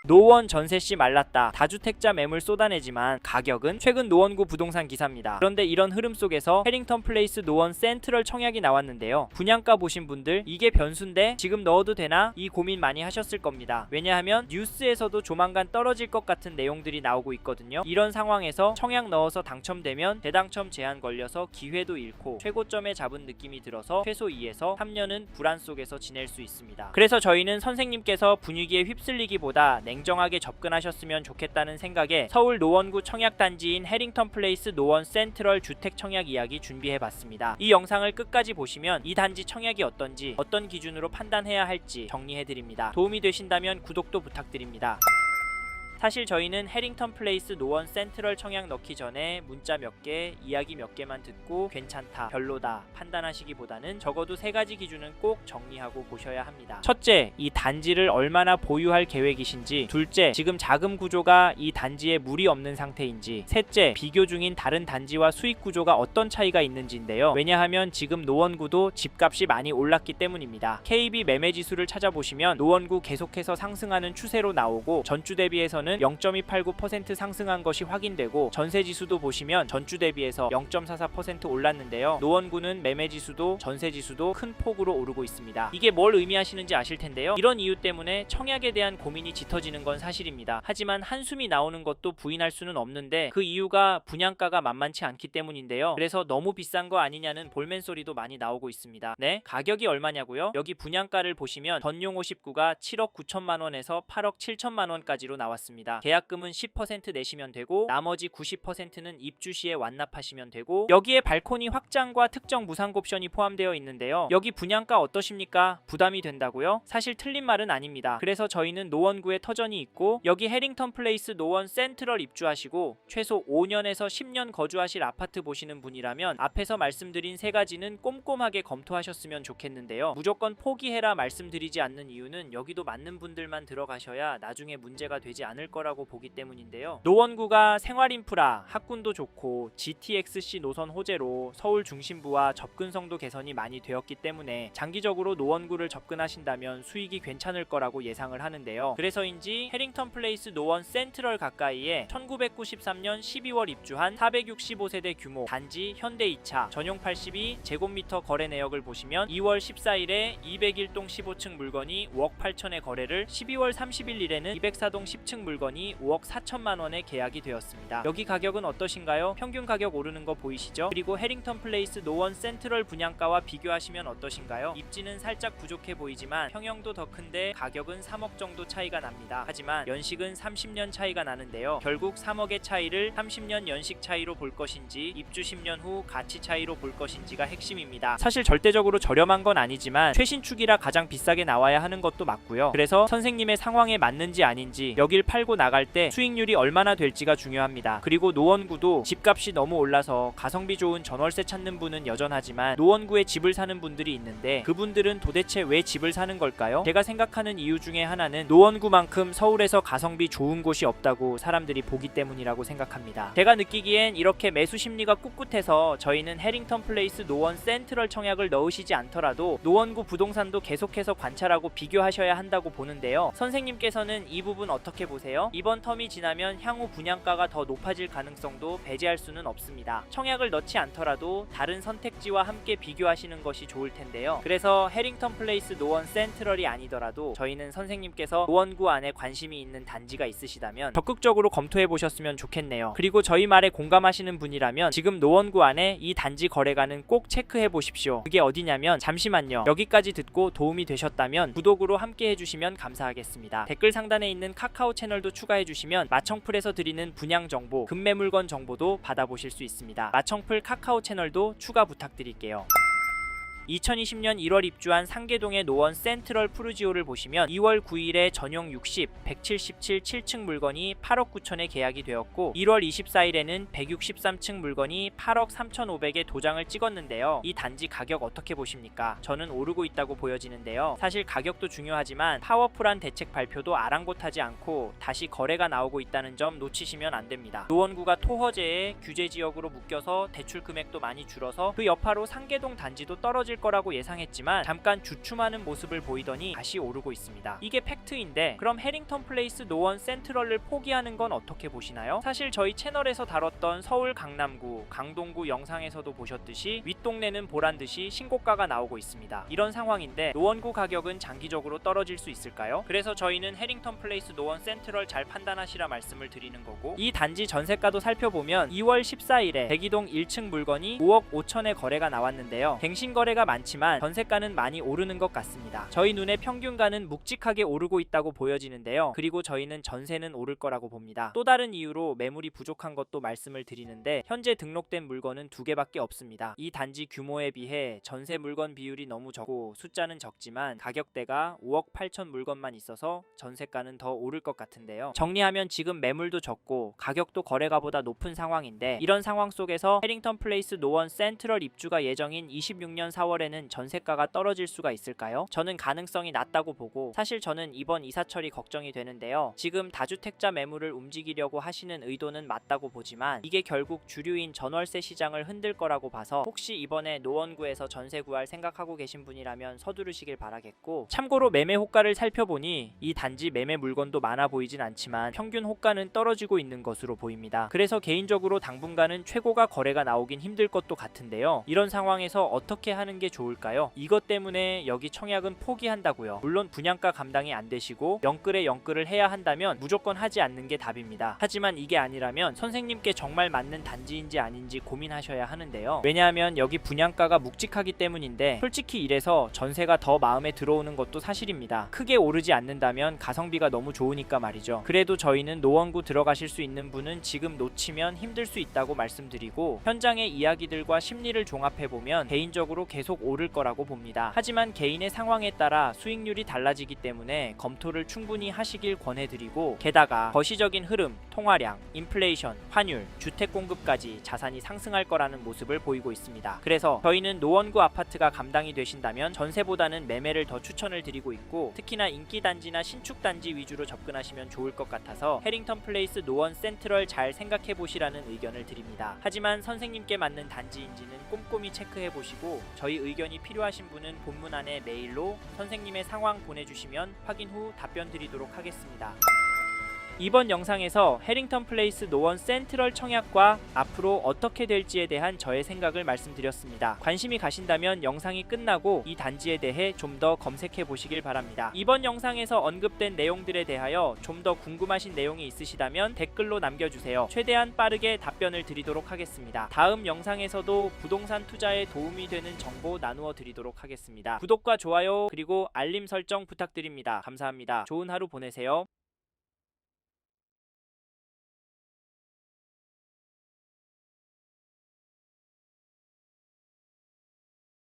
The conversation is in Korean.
노원 전셋시 말랐다. 다주택자 매물 쏟아내지만 가격은 최근 노원구 부동산 기사입니다. 그런데 이런 흐름 속에서 해링턴 플레이스 노원 센트럴 청약이 나왔는데요. 분양가 보신 분들 이게 변수인데 지금 넣어도 되나? 이 고민 많이 하셨을 겁니다. 왜냐하면 뉴스에서도 조만간 떨어질 것 같은 내용들이 나오고 있거든요. 이런 상황에서 청약 넣어서 당첨되면 대당첨 제한 걸려서 기회도 잃고 최고점에 잡은 느낌이 들어서 최소 2에서 3년은 불안 속에서 지낼 수 있습니다. 그래서 저희는 선생님께서 분위기에 휩쓸리기보다 냉정하게 접근하셨으면 좋겠다는 생각에 서울 노원구 청약단지인 해링턴 플레이스 노원 센트럴 주택 청약 이야기 준비해봤습니다. 이 영상을 끝까지 보시면 이 단지 청약이 어떤지 어떤 기준으로 판단해야 할지 정리해드립니다. 도움이 되신다면 구독도 부탁드립니다. 사실 저희는 해링턴 플레이스 노원 센트럴 청약 넣기 전에 문자 몇 개, 이야기 몇 개만 듣고 괜찮다, 별로다 판단하시기보다는 적어도 3가지 기준은 꼭 정리하고 보셔야 합니다. 첫째, 이 단지를 얼마나 보유할 계획이신지. 둘째, 지금 자금 구조가 이 단지에 무리 없는 상태인지. 셋째, 비교 중인 다른 단지와 수익 구조가 어떤 차이가 있는지인데요. 왜냐하면 지금 노원구도 집값이 많이 올랐기 때문입니다. KB 매매 지수를 찾아보시면 노원구 계속해서 상승하는 추세로 나오고 전주 대비해서는 0.289% 상승한 것이 확인되고 전세지수도 보시면 전주 대비해서 0.44% 올랐는데요. 노원구는 매매지수도 전세지수도 큰 폭으로 오르고 있습니다. 이게 뭘 의미하시는지 아실 텐데요. 이런 이유 때문에 청약에 대한 고민이 짙어지는 건 사실입니다. 하지만 한숨이 나오는 것도 부인할 수는 없는데 그 이유가 분양가가 만만치 않기 때문인데요. 그래서 너무 비싼 거 아니냐는 볼멘 소리도 많이 나오고 있습니다. 네? 가격이 얼마냐고요? 여기 분양가를 보시면 전용 59가 7억 9천만 원에서 8억 7천만 원까지로 나왔습니다. 계약금은 10% 내시면 되고 나머지 90%는 입주 시에 완납하시면 되고 여기에 발코니 확장과 특정 무상고 옵션이 포함되어 있는데요. 여기 분양가 어떠십니까? 부담이 된다고요? 사실 틀린 말은 아닙니다. 그래서 저희는 노원구에 터전이 있고 여기 해링턴 플레이스 노원 센트럴 입주하시고 최소 5년에서 10년 거주하실 아파트 보시는 분이라면 앞에서 말씀드린 3가지는 꼼꼼하게 검토하셨으면 좋겠는데요. 무조건 포기해라 말씀드리지 않는 이유는 여기도 맞는 분들만 들어가셔야 나중에 문제가 되지 않을 거라고 보기 때문인데요. 노원구가 생활인프라, 학군도 좋고 GTX-C 노선 호재로 서울 중심부와 접근성도 개선이 많이 되었기 때문에 장기적으로 노원구를 접근하신다면 수익이 괜찮을 거라고 예상을 하는데요. 그래서인지 해링턴 플레이스 노원 센트럴 가까이에 1993년 12월 입주한 465세대 규모 단지 현대 2차 전용 82 제곱미터 거래 내역을 보시면 2월 14일에 201동 15층 물건이 5억 8천에 거래를 12월 31일에는 204동 10층 물건이 5억 4천만 원에 계약이 되었습니다. 여기 가격은 어떠신가요? 평균 가격 오르는 거 보이시죠? 그리고 해링턴 플레이스 노원 센트럴 분양가와 비교하시면 어떠신가요? 입지는 살짝 부족해 보이지만 평형도 더 큰데 가격은 3억 정도 차이가 납니다. 하지만 연식은 30년 차이가 나는데요. 결국 3억의 차이를 30년 연식 차이로 볼 것인지 입주 10년 후 가치 차이로 볼 것인지가 핵심입니다. 사실 절대적으로 저렴한 건 아니지만 최신축이라 가장 비싸게 나와야 하는 것도 맞고요. 그래서 선생님의 상황에 맞는지 아닌지 여길 팔고 나갈 때 수익률이 얼마나 될지가 중요합니다. 그리고 노원구도 집값이 너무 올라서 가성비 좋은 전월세 찾는 분은 여전하지만 노원구에 집을 사는 분들이 있는데 그분들은 도대체 왜 집을 사는 걸까요? 제가 생각하는 이유 중에 하나는 노원구만큼 서울에서 가성비 좋은 곳이 없다고 사람들이 보기 때문이라고 생각합니다. 제가 느끼기엔 이렇게 매수 심리가 꿋꿋해서 저희는 해링턴 플레이스 노원 센트럴 청약을 넣으시지 않더라도 노원구 부동산도 계속해서 관찰하고 비교하셔야 한다고 보는데요. 선생님께서는 이 부분 어떻게 보세요? 이번 텀이 지나면 향후 분양가가 더 높아질 가능성도 배제할 수는 없습니다. 청약을 넣지 않더라도 다른 선택지와 함께 비교하시는 것이 좋을 텐데요. 그래서 해링턴 플레이스 노원 센트럴이 아니더라도 저희는 선생님께서 노원구 안에 관심이 있는 단지가 있으시다면 적극적으로 검토해 보셨으면 좋겠네요. 그리고 저희 말에 공감하시는 분이라면 지금 노원구 안에 이 단지 거래가는 꼭 체크해 보십시오. 그게 어디냐면 잠시만요. 여기까지 듣고 도움이 되셨다면 구독으로 함께 해주시면 감사하겠습니다. 댓글 상단에 있는 카카오 채널도 추가해 주시면 마청풀에서 드리는 분양 정보, 급매물건 정보도 받아보실 수 있습니다. 마청풀 카카오 채널도 추가 부탁드릴게요. 2020년 1월 입주한 상계동의 노원 센트럴 푸르지오를 보시면 2월 9일에 전용 60, 177 7층 물건이 8억 9천에 계약이 되었고 1월 24일에는 163층 물건이 8억 3,500에 도장을 찍었는데요. 이 단지 가격 어떻게 보십니까? 저는 오르고 있다고 보여지는데요. 사실 가격도 중요하지만 파워풀한 대책 발표도 아랑곳하지 않고 다시 거래가 나오고 있다는 점 놓치시면 안 됩니다. 노원구가 토허제에 규제 지역으로 묶여서 대출 금액도 많이 줄어서 그 여파로 상계동 단지도 떨어질 떨어질 거라고 예상했지만 잠깐 주춤하는 모습을 보이더니 다시 오르고 있습니다. 이게 팩트인데 그럼 해링턴 플레이스 노원 센트럴을 포기하는 건 어떻게 보시나요? 사실 저희 채널에서 다뤘던 서울 강남구, 강동구 영상에서도 보셨듯이 윗동네는 보란듯이 신고가가 나오고 있습니다. 이런 상황인데 노원구 가격은 장기적으로 떨어질 수 있을까요? 그래서 저희는 해링턴 플레이스 노원 센트럴 잘 판단하시라 말씀을 드리는 거고, 이 단지 전세가도 살펴보면 2월 14일에 대기동 1층 물건이 5억 5천에 거래가 나왔는데요. 갱신 거래가 많지만 전세가는 많이 오르는 것 같습니다. 저희 눈에 평균가는 묵직하게 오르고 있다고 보여지는데요. 그리고 저희는 전세는 오를 거라고 봅니다. 또 다른 이유로 매물이 부족한 것도 말씀을 드리는데 현재 등록된 물건은 2개밖에 없습니다. 이 단지 규모에 비해 전세 물건 비율이 너무 적고 숫자는 적지만 가격대가 5억 8천 물건만 있어서 전세가는 더 오를 것 같은데요. 정리하면 지금 매물도 적고 가격도 거래가보다 높은 상황인데, 이런 상황 속에서 해링턴 플레이스 노원 센트럴 입주가 예정인 26년 4월에는 전세가가 떨어질 수가 있을까요? 저는 가능성이 낮다고 보고, 사실 저는 이번 이사철이 걱정이 되는데요. 지금 다주택자 매물을 움직이려고 하시는 의도는 맞다고 보지만 이게 결국 주류인 전월세 시장을 흔들 거라고 봐서 혹시 이번에 노원구에서 전세 구할 생각하고 계신 분이라면 서두르시길 바라겠고, 참고로 매매 호가를 살펴보니 이 단지 매매 물건도 많아 보이진 않지만 평균 호가는 떨어지고 있는 것으로 보입니다. 그래서 개인적으로 당분간은 최고가 거래가 나오긴 힘들 것도 같은데요. 이런 상황에서 어떻게 하는 게 좋을까요? 이것 때문에 여기 청약은 포기한다고요. 물론 분양가 감당이 안 되시고 영끌에 영끌을 해야 한다면 무조건 하지 않는 게 답입니다. 하지만 이게 아니라면 선생님께 정말 맞는 단지인지 아닌지 고민하셔야 하는데요. 왜냐하면 여기 분양가가 묵직하기 때문인데, 솔직히 이래서 전세가 더 마음에 들어오는 것도 사실입니다. 크게 오르지 않는다면 가성비가 너무 좋으니까 말이죠. 그래도 저희는 노원구 들어가실 수 있는 분은 지금 놓치면 힘들 수 있다고 말씀드리고, 현장의 이야기들과 심리를 종합해보면 개인적으로 계속 오를 거라고 봅니다. 하지만 개인의 상황에 따라 수익률이 달라지기 때문에 검토를 충분히 하시길 권해드리고, 게다가 거시적인 흐름, 통화량, 인플레이션, 환율, 주택 공급까지 자산이 상승할 거라는 모습을 보이고 있습니다. 그래서 저희는 노원구 아파트가 감당이 되신다면 전세보다는 매매를 더 추천을 드리고 있고, 특히나 인기 단지나 신축 단지 위주로 접근하시면 좋을 것 같아서 해링턴 플레이스 노원 센트럴 잘 생각해 보시라는 의견을 드립니다. 하지만 선생님께 맞는 단지인지는 꼼꼼히 체크해 보시고, 저희 의견이 필요하신 분은 본문 안에 메일로 선생님의 상황 보내주시면 확인 후 답변 드리도록 하겠습니다. 이번 영상에서 해링턴 플레이스 노원 센트럴 청약과 앞으로 어떻게 될지에 대한 저의 생각을 말씀드렸습니다. 관심이 가신다면 영상이 끝나고 이 단지에 대해 좀 더 검색해 보시길 바랍니다. 이번 영상에서 언급된 내용들에 대하여 좀 더 궁금하신 내용이 있으시다면 댓글로 남겨주세요. 최대한 빠르게 답변을 드리도록 하겠습니다. 다음 영상에서도 부동산 투자에 도움이 되는 정보 나누어 드리도록 하겠습니다. 구독과 좋아요 그리고 알림 설정 부탁드립니다. 감사합니다. 좋은 하루 보내세요.